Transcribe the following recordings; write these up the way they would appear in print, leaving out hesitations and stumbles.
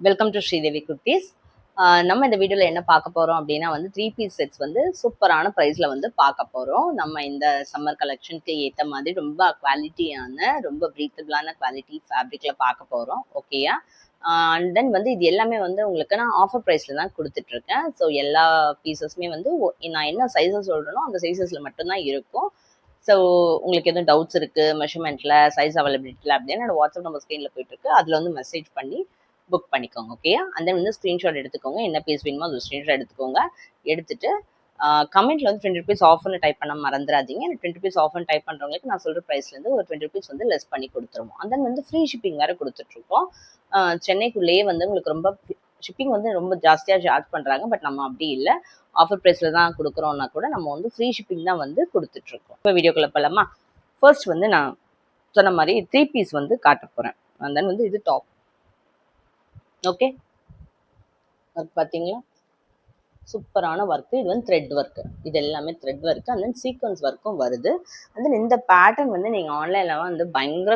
Welcome to Sridevi kurtis. நம்ம இந்த வீடியோவில் என்ன பார்க்க போகிறோம் அப்படின்னா வந்து 3 பீஸ் செட்ஸ் வந்து சூப்பரான ப்ரைஸில் வந்து பார்க்க போகிறோம். நம்ம இந்த சம்மர் கலெக்ஷனுக்கு ஏற்ற மாதிரி ரொம்ப குவாலிட்டியான ரொம்ப ப்ரீத்தபிளான குவாலிட்டி ஃபேப்ரிக்கில் பார்க்க போகிறோம். ஓகேயா? அண்ட் தென் வந்து இது எல்லாமே வந்து உங்களுக்கு நான் ஆஃபர் ப்ரைஸில் தான் கொடுத்துட்ருக்கேன். ஸோ எல்லா பீசஸுமே வந்து நான் என்ன சைஸஸ் சொல்கிறேனோ அந்த சைஸஸில் மட்டும்தான் இருக்கும். ஸோ உங்களுக்கு எதுவும் டவுட்ஸ் இருக்குது மெஷர்மெண்ட்டில் சைஸ் அவைலபிலிட்டியில் அப்படின்னா என்னோட வாட்ஸ்அப் நம்பர் ஸ்க்ரீனில் போயிட்டுருக்கு. அதில் வந்து மெசேஜ் பண்ணி புக் பண்ணிக்கோங்க. ஓகே, அந்த வந்து ஸ்க்ரீன்ஷாட் எடுத்துக்கோங்க. என்ன பீஸ் வேணுமோ அது ஸ்க்ரீன்ஷாட் எடுத்துக்கோங்க. எடுத்துட்டு கமெண்ட்ல வந்து 20 rupees ஆஃபர்னு டைப் பண்ண மறந்துடாதீங்க. 20 rupees ஆஃபர்னு டைப் பண்ணுறவங்களுக்கு நான் சொல்கிற ப்ரைஸ்லேருந்து ஒரு 20 rupees வந்து லெஸ் பண்ணி கொடுத்துருவோம். அந்த வந்து ஃப்ரீ ஷிப்பிங் வேறு கொடுத்துட்ருக்கோம். சென்னைக்குள்ளேயே வந்து உங்களுக்கு ரொம்ப ஷிப்பிங் வந்து ரொம்ப ஜாஸ்தியாக சார்ஜ் பண்ணுறாங்க. பட் நம்ம அப்படி இல்லை, ஆஃபர் ப்ரைஸில் தான் கொடுக்குறோன்னா கூட நம்ம வந்து ஃப்ரீ ஷிப்பிங் தான் வந்து கொடுத்துட்ருக்கோம். இப்போ வீடியோக்குள்ள போகலாமா? ஃபர்ஸ்ட் வந்து நான் சொன்ன மாதிரி 3 பீஸ் வந்து காட்ட போகிறேன். அண்ட் தென் வந்து இது டாப். ஓகே, ஒர்க் பார்த்தீங்களா? சூப்பரான ஒர்க்கு. இது வந்து த்ரெட் ஒர்க்கு. இது எல்லாமே thread work. And then sequence ஒர்க்கும் வருது. அண்ட் தென் இந்த பேட்டர்ன் வந்து நீங்கள் ஆன்லைனில் வந்து பயங்கர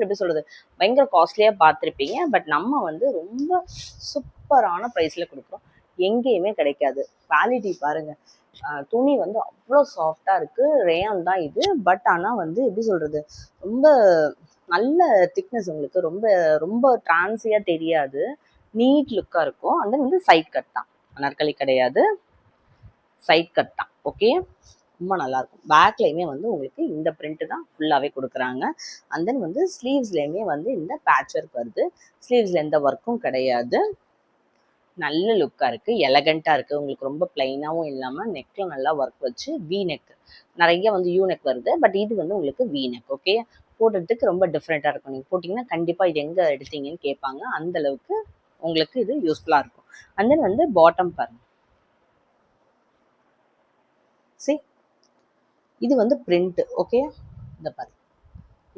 எப்படி சொல்கிறது, பயங்கர காஸ்ட்லியாக பார்த்துருப்பீங்க. பட் நம்ம வந்து ரொம்ப சூப்பரான ப்ரைஸில் கொடுக்குறோம். எங்கேயுமே கிடைக்காது. குவாலிட்டி பாருங்கள். துணி வந்து அவ்வளோ சாஃப்டாக இருக்குது. ரேயான் தான் இது. பட் ஆனால் வந்து எப்படி சொல்கிறது, ரொம்ப நல்ல திக்னஸ், உங்களுக்கு ரொம்ப ரொம்ப ட்ரான்ஸியாக தெரியாது. நீட் லுக்காக இருக்கும். அந்த வந்து சைட் கட் தான், அனார்கலி கிடையாது, சைட் கட் தான். ஓகே, ரொம்ப நல்லாயிருக்கும். பேக்லேயுமே வந்து உங்களுக்கு இந்த பிரிண்ட்டு தான் ஃபுல்லாகவே கொடுக்குறாங்க. அண்ட் தென் வந்து ஸ்லீவ்ஸ்லேயுமே வந்து இந்த பேட்ச் ஒர்க் வருது. ஸ்லீவ்ஸில் எந்த ஒர்க்கும் கிடையாது. நல்ல லுக்காக இருக்குது, எலகண்ட்டாக இருக்குது. உங்களுக்கு ரொம்ப பிளைனாகவும் இல்லாமல் நெக்கில் நல்லா ஒர்க் வச்சு வி நெக், நிறைய வந்து யூ நெக் வருது. பட் இது வந்து உங்களுக்கு வி நெக். ஓகே, போடுறதுக்கு ரொம்ப டிஃப்ரெண்ட்டாக இருக்கும். நீங்கள் போட்டிங்கன்னா கண்டிப்பாக இது எங்கே எடுத்தீங்கன்னு கேட்பாங்க. அந்தளவுக்கு உங்களுக்கு இது யூஸ்ஃபுல்லாக இருக்கும். அண்ட் தென் வந்து பாட்டம் பாருங்க. சரி, இது வந்து பிரிண்ட். ஓகே, இந்த பாருங்க,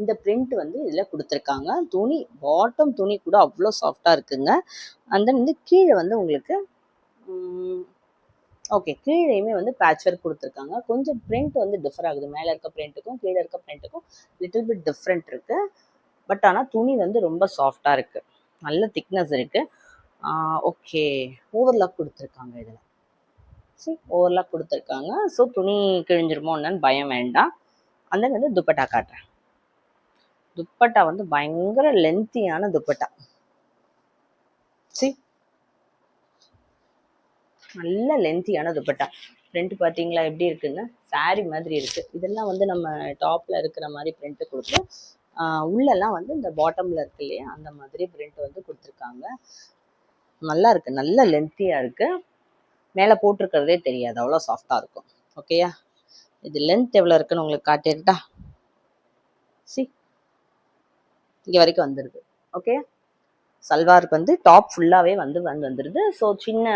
இந்த பிரிண்ட் வந்து இதில் கொடுத்துருக்காங்க. துணி பாட்டம் துணி கூட அவ்வளோ சாஃப்டாக இருக்குங்க. அண்ட் தென் வந்து கீழே வந்து உங்களுக்கு ஓகே, கீழேயுமே வந்து பேட்ச் ஒர்க் கொடுத்துருக்காங்க. கொஞ்சம் பிரிண்ட் வந்து டிஃபர் ஆகுது. மேலே இருக்க பிரிண்ட்டுக்கும் கீழே இருக்க பிரிண்ட்டுக்கும் லிட்டில் பிட் டிஃப்ரெண்ட் இருக்குது. பட் ஆனால் துணி வந்து ரொம்ப சாஃப்டாக இருக்குது, நல்ல திக்னஸ் இருக்குது. ஓகே, ஓவர்லாக் கொடுத்துருக்காங்க. இதில் சரி, ஓவர்லாக் கொடுத்துருக்காங்க. ஸோ துணி கிழிஞ்சிருமோ என்னன்னு பயம் வேண்டாம். அந்த வந்து துப்பட்டா காட்டுறேன். துப்பட்டா வந்து பயங்கர லென்த்தியான துப்பட்டா. சரி, நல்ல லென்த்தியான துப்பட்டா. பிரிண்ட் பார்த்தீங்களா எப்படி இருக்குங்க? சாரி மாதிரி இருக்குது. இதெல்லாம் வந்து நம்ம டாப்பில் இருக்கிற மாதிரி பிரிண்ட்டு கொடுத்து உள்ளெல்லாம் வந்து இந்த பாட்டமில் இருக்கு இல்லையா, அந்த மாதிரி பிரிண்ட் வந்து கொடுத்துருக்காங்க. நல்லா இருக்குது, நல்ல லென்த்தியாக இருக்குது. மேலே போட்டிருக்கிறதே தெரியாது, அவ்வளோ சாஃப்டாக இருக்கும். ஓகேயா? இது லென்த் எவ்வளோ இருக்குன்னு உங்களுக்கு காட்டிட்டா. சி, இங்கே வரைக்கும் வந்துடுது. ஓகே, சல்வாருக்கு வந்து டாப் ஃபுல்லாகவே வந்து வந்துடுது. ஸோ சின்ன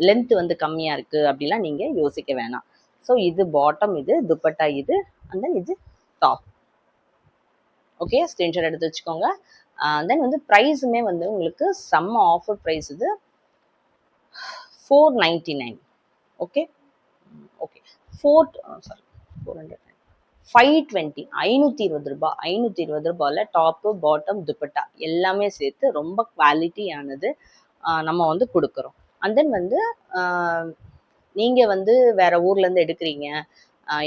லென்த் வந்து கம்மியாக இருக்குது அப்படிலாம் நீங்கள் யோசிக்க வேணாம். ஸோ இது பாட்டம், இது துப்பட்டா, இது அண்ட் தென் இது டாப். ஓகே, ஸ்க்ரீன்ஷாட் எடுத்து வச்சுக்கோங்க. தென் வந்து ப்ரைஸுமே வந்து உங்களுக்கு செம்ம ஆஃபர் ப்ரைஸ். இது 499. ஓகே ஓகே 400 520, 520 ரூபாய். 520 ரூபாயில் டாப்பு பாட்டம் துப்பட்டா எல்லாமே சேர்த்து ரொம்ப குவாலிட்டியானது நம்ம வந்து கொடுக்குறோம். அண்ட் தென் வந்து நீங்கள் வந்து வேறு ஊர்லேருந்து எடுக்கிறீங்க,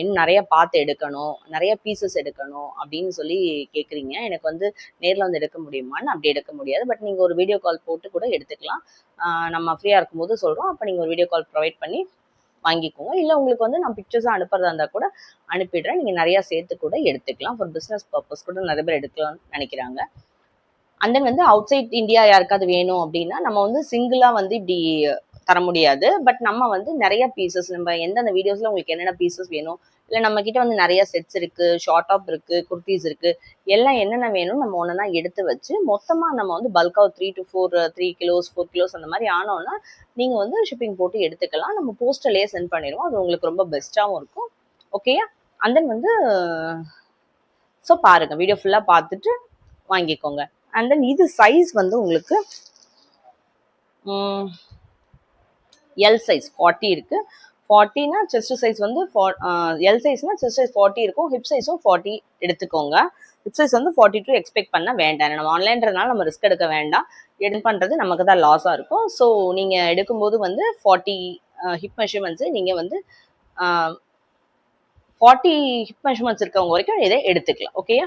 இன்னும் நிறைய பார்த்து எடுக்கணும், நிறைய பீசஸ் எடுக்கணும் அப்படின்னு சொல்லி கேட்குறீங்க. எனக்கு வந்து நேரில் வந்து எடுக்க முடியுமான்னு? அப்படி எடுக்க முடியாது. பட் நீங்கள் ஒரு வீடியோ கால் போட்டு கூட எடுத்துக்கலாம். நம்ம ஃப்ரீயாக இருக்கும்போது சொல்கிறோம், அப்போ நீங்கள் ஒரு வீடியோ கால் ப்ரொவைட் பண்ணி வாங்கிக்கோங்க. இல்லை உங்களுக்கு வந்து நான் பிக்சர்ஸாக அனுப்புறதா இருந்தால் கூட அனுப்பிடுறேன். நீங்கள் நிறையா சேர்த்து கூட எடுத்துக்கலாம். ஃபார் பிஸ்னஸ் பர்பஸ் கூட நிறைய பேர் எடுக்கலாம்னு நினைக்கிறாங்க. அண்ட் தென் வந்து அவுட் சைட் இந்தியா யாருக்காவது வேணும் அப்படின்னா நம்ம வந்து சிங்கிளாக வந்து இப்படி தர முடியாது. பட் நம்ம வந்து நிறைய பீசஸ், நம்ம எந்தெந்த வீடியோஸில் உங்களுக்கு என்னென்ன பீசஸ் வேணும், இல்லை நம்ம கிட்ட வந்து நிறைய செட்ஸ் இருக்குது, ஷார்ட் டாப் இருக்குது, குர்த்திஸ் இருக்குது, எல்லாம் என்னென்ன வேணும் நம்ம ஒன்றா எடுத்து வச்சு மொத்தமாக நம்ம வந்து பல்காக 3 to 3 கிலோஸ் 4 கிலோஸ் அந்த மாதிரி ஆனோன்னா நீங்கள் வந்து ஷிப்பிங் போட்டு எடுத்துக்கலாம். நம்ம போஸ்டர்லேயே சென்ட் பண்ணிடுவோம். அது உங்களுக்கு ரொம்ப பெஸ்ட்டாகவும் இருக்கும். ஓகேயா? அண்ட் தென் வந்து ஸோ பாருங்கள், வீடியோ ஃபுல்லாக பார்த்துட்டு வாங்கிக்கோங்க. அண்ட் தென் இது சைஸ் வந்து உங்களுக்கு எல் சைஸ் 40 இருக்குது. 40னா செஸ்ட் சைஸ் வந்து எல் சைஸ்னா செஸ்ட் சைஸ் 40 இருக்கும், ஹிப் சைஸும் 40 எடுத்துக்கோங்க. ஹிப் சைஸ் வந்து 42 எக்ஸ்பெக்ட் பண்ண வேண்டாம். நம்ம ஆன்லைன்றதுனால நம்ம ரிஸ்க் எடுக்க வேண்டாம். எடு பண்ணுறது நமக்கு தான் லாஸாக இருக்கும். ஸோ நீங்கள் எடுக்கும்போது வந்து 40 ஹிப் மெஷர்மெண்ட்ஸு நீங்கள் வந்து 40 ஹிப் மெஷர்மெண்ட்ஸ் இருக்கவங்க வரைக்கும் இதை எடுத்துக்கலாம். ஓகேயா?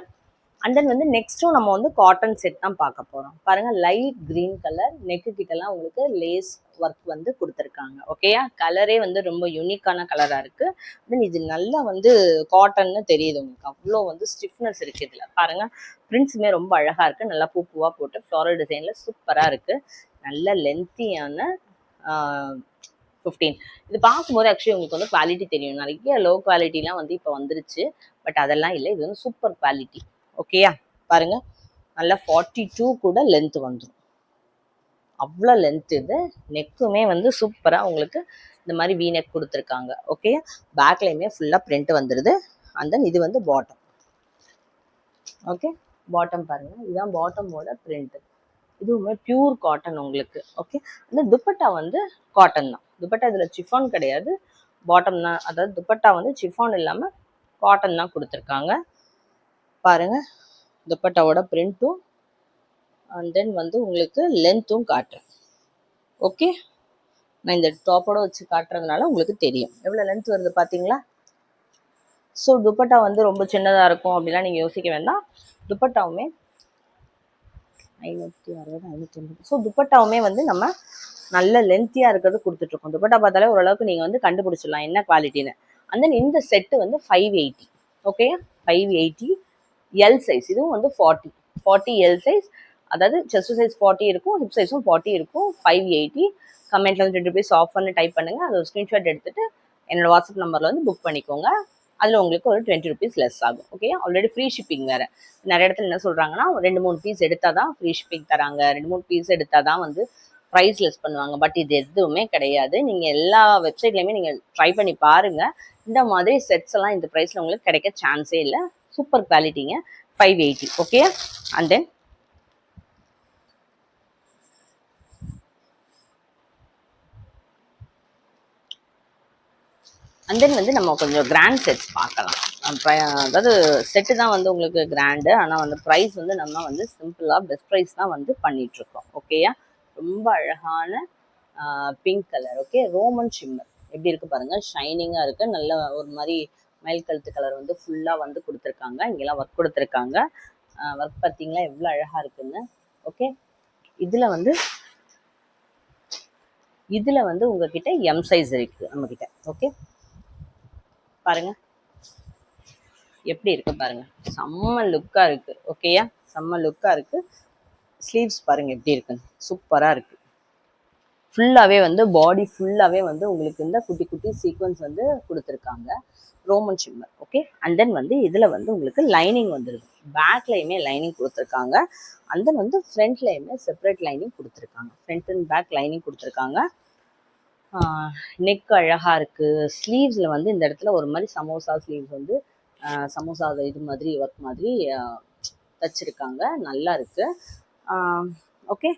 அண்ட் தென் வந்து நெக்ஸ்ட்டும் நம்ம வந்து காட்டன் செட் தான் பார்க்க போகிறோம். பாருங்கள், லைட் க்ரீன் கலர், நெக்கு கிட்டலாம் உங்களுக்கு லேஸ் ஒர்க் வந்து கொடுத்துருக்காங்க. ஓகேயா? கலரே வந்து ரொம்ப யூனிக்கான கலராக இருக்குது. தென் இது நல்லா வந்து காட்டன்னு தெரியுது உங்களுக்கு, அவ்வளோ வந்து ஸ்டிஃப்னஸ் இருக்குது இதில். பாருங்கள், பிரிண்ட்ஸுமே ரொம்ப அழகாக இருக்குது, நல்லா பூ பூவாக போட்டு ஃப்ளாரல் டிசைனில் சூப்பராக இருக்குது. நல்ல லென்த்தியான 15. இது பார்க்கும்போது ஆக்சுவலி உங்களுக்கு வந்து குவாலிட்டி தெரியும். நிறைய லோ குவாலிட்டிலாம் வந்து இப்போ வந்துருச்சு, பட் அதெல்லாம் இல்லை. இது வந்து சூப்பர் குவாலிட்டி. ஓகேயா? பாருங்க, நல்லா 42 கூட லென்த் வந்துடும், அவ்வளோ லென்த். இது நெக்குமே வந்து சூப்பராக உங்களுக்கு இந்த மாதிரி வீ நெக் கொடுத்துருக்காங்க. ஓகே, பேக்லையுமே ஃபுல்லாக பிரிண்ட் வந்துடுது. அண்ட் தென் இது வந்து பாட்டம். ஓகே, பாட்டம் பாருங்க, இதுதான் பாட்டமோட பிரிண்ட். இதுவுமே பியூர் காட்டன் உங்களுக்கு. ஓகே, அந்த துப்பட்டா வந்து காட்டன் தான். துப்பட்டா இதில் சிஃபான் கிடையாது, பாட்டம் தான். அதாவது துப்பட்டா வந்து சிஃபான் இல்லாமல் காட்டன் தான் கொடுத்துருக்காங்க. பாருங்க, துப்பட்டாவோட பிரிண்ட்டும் அண்ட் தென் வந்து உங்களுக்கு லென்த்தும் காட்டுறேன். ஓகே, நான் இந்த டாப்போட வச்சு காட்டுறதுனால உங்களுக்கு தெரியும் எவ்வளோ லென்த் வருது பார்த்தீங்களா? ஸோ துப்பட்டா வந்து ரொம்ப சின்னதாக இருக்கும் அப்படிலாம் நீங்கள் யோசிக்க வேண்டாம். துப்பட்டாவுமே 560, 550. ஸோ துப்பட்டாவுமே வந்து நம்ம நல்ல லென்த்தியாக இருக்கிறது கொடுத்துட்ருக்கோம். துப்பட்டா பார்த்தாலே ஓரளவுக்கு நீங்கள் வந்து கண்டுபிடிச்சிடலாம் என்ன குவாலிட்டின்னு. அண்ட் தென் இந்த செட்டு வந்து 580. Okay, 580 L size. இதுவும் வந்து 40 எல் சைஸ். அதாவது செஸ்ட் சைஸ் 40 இருக்கும், ஹிப் சைஸும் 40 இருக்கும். 580. கமெண்ட்ல வந்து 2 rupees ஆஃப் பண்ணி டைப் பண்ணுங்க. அது ஒரு ஸ்க்ரீன்ஷாட் எடுத்துட்டு என்னோட வாட்ஸ்அப் நம்பர்ல வந்து புக் பண்ணிக்கோங்க. அதில் உங்களுக்கு ஒரு 20 rupees லெஸ் ஆகும். ஓகே, ஆல்ரெடி ஃப்ரீ ஷிப்பிங் வேறு. நிறைய இடத்துல என்ன சொல்கிறாங்கன்னா 2-3 பீஸ் எடுத்தால் தான் ஃப்ரீ ஷிப்பிங் தராங்க, 2-3 பீஸ் எடுத்தால் தான் வந்து ப்ரைஸ் லெஸ் பண்ணுவாங்க. பட் இது எதுவுமே கிடையாது. நீங்கள் எல்லா வெப்சைட்லையுமே நீங்கள் ட்ரை பண்ணி பாருங்கள். இந்த மாதிரி செட்ஸ் எல்லாம் இந்த ப்ரைஸில் உங்களுக்கு கிடைக்க சான்ஸே இல்லை. சூப்பர் குவாலிட்டிங்க. 580. ஓகே, அண்ட் தென் வந்து நம்ம கொஞ்சம் கிராண்ட் செட்ஸ் பார்க்கலாம். அதாவது செட்டு தான் வந்து உங்களுக்கு கிராண்டு, ஆனால் வந்து ப்ரைஸ் வந்து நம்ம வந்து சிம்பிளாக பெஸ்ட் ப்ரைஸ் தான் வந்து பண்ணிகிட்ருக்கோம். ஓகேயா? ரொம்ப அழகான pink colour. Okay, Roman shimmer எப்படி இருக்குது பாருங்கள், ஷைனிங்காக இருக்குது. நல்ல ஒரு மாதிரி மயில் கழுத்து கலர் வந்து ஃபுல்லாக வந்து கொடுத்துருக்காங்க. இங்கெல்லாம் ஒர்க் கொடுத்துருக்காங்க. ஒர்க் பார்த்தீங்களா எவ்வளோ அழகாக இருக்குன்னு. ஓகே, இதில் வந்து உங்ககிட்ட எம் சைஸ் இருக்குது நம்மக்கிட்ட. ஓகே, பாருங்க எப்படி இருக்கு பாருங்க, செம்ம லுக்காக இருக்குது. ஓகேயா? செம்ம லுக்காக இருக்குது. ஸ்லீவ்ஸ் பாருங்கள் எப்படி இருக்குன்னு, சூப்பராக இருக்குது. ஃபுல்லாகவே வந்து பாடி ஃபுல்லாகவே வந்து உங்களுக்கு இந்த குட்டி குட்டி சீக்வன்ஸ் வந்து கொடுத்துருக்காங்க, Roman shimmer. Okay, and then வந்து இதில் வந்து உங்களுக்கு லைனிங் வந்துடுது. பேக்லையுமே லைனிங் கொடுத்துருக்காங்க. அண்ட் தென் வந்து ஃப்ரண்ட்லையுமே செப்பரேட் லைனிங் கொடுத்துருக்காங்க. ஃப்ரண்ட் அண்ட் பேக் லைனிங் கொடுத்துருக்காங்க. நெக் அழகாக இருக்குது. ஸ்லீவ்ஸில் வந்து இந்த இடத்துல ஒரு மாதிரி சமோசா ஸ்லீவ்ஸ் வந்து சமோசா இது மாதிரி ஒர்க் மாதிரி தச்சிருக்காங்க. நல்லா இருக்குது. ஓகே,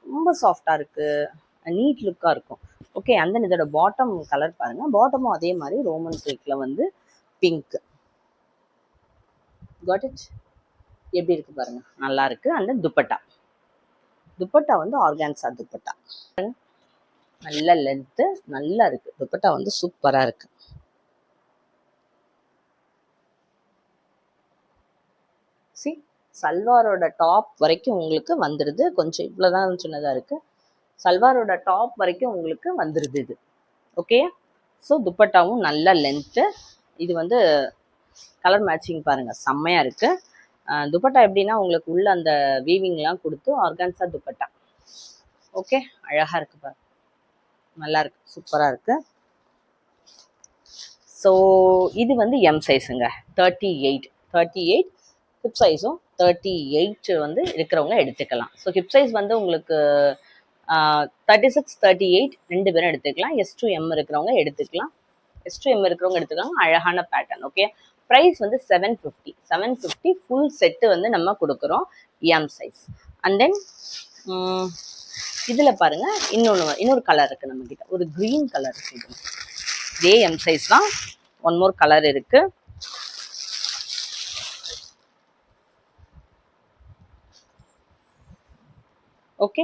ரொம்ப சாஃப்டாக இருக்குது, நீட் லுக்காக இருக்கும். ஓகே, அந்த இதோட பாட்டம் கலர் பாருங்கள். பாட்டமும் அதே மாதிரி ரோமன் சில்கில் வந்து பிங்க். Got it? எப்படி இருக்குது பாருங்கள், நல்லா இருக்குது. அந்த துப்பட்டா வந்து ஆர்கான்சா துப்பட்டா, நல்ல லென்த்து, நல்லா இருக்குது. துப்பட்டா வந்து சூப்பராக இருக்குது. சி, சல்வாரோட டாப் வரைக்கும் உங்களுக்கு வந்துடுது. கொஞ்சம் இவ்வளோதான் சின்னதாக இருக்குது. சல்வாரோட டாப் வரைக்கும் உங்களுக்கு வந்துடுது இது. ஓகே, ஸோ துப்பட்டாவும் நல்ல லென்த்து. இது வந்து கலர் மேட்சிங் பாருங்கள், செம்மையாக இருக்குது. துப்பட்டா எப்படின்னா உங்களுக்கு உள்ள அந்த வீவிங்லாம் கொடுத்து ஆர்கான்சா துப்பட்டா. ஓகே, அழகாக இருக்குது பாருங்க, நல்லா இருக்கு, சூப்பராக இருக்கு. ஸோ இது வந்து எம் சைஸுங்க, 38 ஹிப் சைஸும் 38 வந்து இருக்கிறவங்க எடுத்துக்கலாம். ஸோ ஹிப் சைஸ் வந்து உங்களுக்கு 36, 38 2 பேரும் எடுத்துக்கலாம். S2M இருக்கிறவங்க எடுத்துக்கலாம். S2M இருக்கிறவங்க எடுத்துக்கலாம். அழகான பேட்டர்ன். ஓகே, ப்ரைஸ் வந்து 750 ஃபுல் செட்டு வந்து நம்ம கொடுக்குறோம், எம் சைஸ். அண்ட் தென் இதில் பாருங்கள், இன்னொரு கலர் இருக்குது நம்மக்கிட்ட, ஒரு க்ரீன் கலர் இருக்குது. இதே எம் சைஸ் தான். ஒன் மோர் கலர் இருக்கு. ஓகே,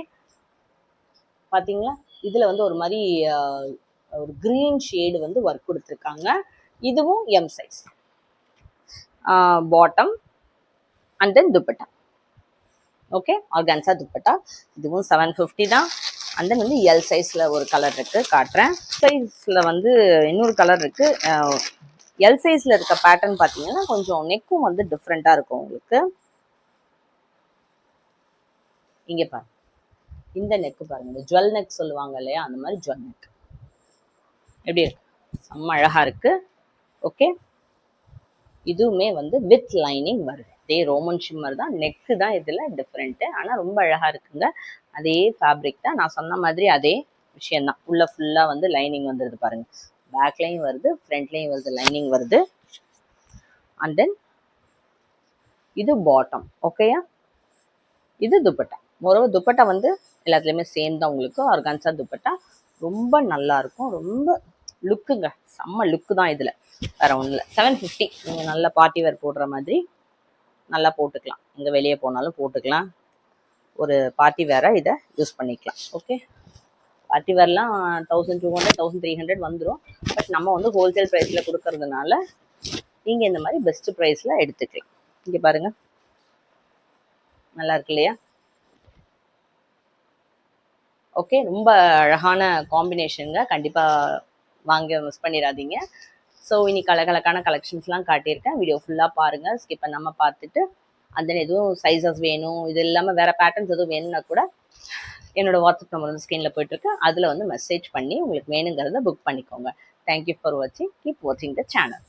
பாத்தீங்களா? இதுல வந்து ஒரு மாதிரி ஒரு கிரீன் ஷேடு வந்து ஒர்க் கொடுத்துருக்காங்க. இதுவும் M size. Bottom and then dupatta. Okay, organza dupatta. இதுவும் 750 தான். அண்ட் தென் வந்து எல் சைஸ்ல ஒரு கலர் இருக்கு, காட்டுறேன். சைஸ்ல வந்து இன்னொரு கலர் இருக்கு. எல் சைஸ்ல இருக்க பேட்டர்ன் பாத்தீங்கன்னா கொஞ்சம் நெக்கும் வந்து டிஃப்ரெண்டா இருக்கும் உங்களுக்கு. இங்க பாருங்க, இந்த நெக் பாருங்க, இந்த ஜுவல் நெக் சொல்லுவாங்க இல்லையா, அந்த மாதிரி ஜுவல் நெக் எப்படி இருக்கு, செம்ம அழகா இருக்கு. ஓகே, இதுவுமே வந்து வித் லைனிங் வருது. அதே ரோமன் ஷிம்மர் தான், நெக்கு தான் இதுல டிஃப்ரெண்ட். ஆனா ரொம்ப அழகா இருக்குங்க. அதே ஃபேப்ரிக் தான், நான் சொன்ன மாதிரி அதே விஷயம் தான். உள்ள ஃபுல்லா வந்து லைனிங் வந்துருது பாருங்க. பேக்லையும் வருது, ஃப்ரண்ட்லையும் வருது, லைனிங் வருது. அண்ட் தென் இது பாட்டம். ஓகேயா, இது துப்பட்டா. மொரவ துப்பட்டா வந்து எல்லாத்துலேயுமே சேம் தான் உங்களுக்கு. ஆர்கான்சா துப்பட்டா ரொம்ப நல்லா இருக்கும். ரொம்ப லுக்குங்க, செம்ம லுக்கு தான் இதில், வேற ஒன்றும் இல்லை. 750. நீங்கள் நல்ல பார்ட்டி வேர் போடுற மாதிரி நல்லா போட்டுக்கலாம். இங்கே வெளியே போனாலும் போட்டுக்கலாம். ஒரு பார்ட்டி வேராக இதை யூஸ் பண்ணிக்கலாம். ஓகே, பார்ட்டி வேர்லாம் 1200 1300 வந்துடும். பட் நம்ம வந்து ஹோல்சேல் ப்ரைஸில் கொடுக்கறதுனால நீங்கள் இந்த மாதிரி பெஸ்ட் ப்ரைஸில் எடுத்துக்கலாம். இங்கே பாருங்கள், நல்லா இருக்கு இல்லையா? ஓகே, ரொம்ப அழகான காம்பினேஷனுங்க. கண்டிப்பாக வாங்க, மிஸ் பண்ணிடாதீங்க. ஸோ இன்னைக்கு அழகழகான கலெக்ஷன்ஸ்லாம் காட்டியிருக்கேன். வீடியோ ஃபுல்லாக பாருங்கள், ஸ்கிப் பண்ணாமல் பார்த்துட்டு. அந்த எதுவும் சைஸஸ் வேணும், இது இல்லாமல் வேறு பேட்டர்ன்ஸ் எதுவும் வேணும்னா கூட என்னோட வாட்ஸ்அப் நம்பர் வந்து ஸ்க்ரீனில் போயிட்டுருக்கு, அதில் வந்து மெசேஜ் பண்ணி உங்களுக்கு வேணுங்கிறத புக் பண்ணிக்கோங்க. தேங்க்யூ ஃபார் வாட்சிங். கீப் வாட்சிங் த சேனல்.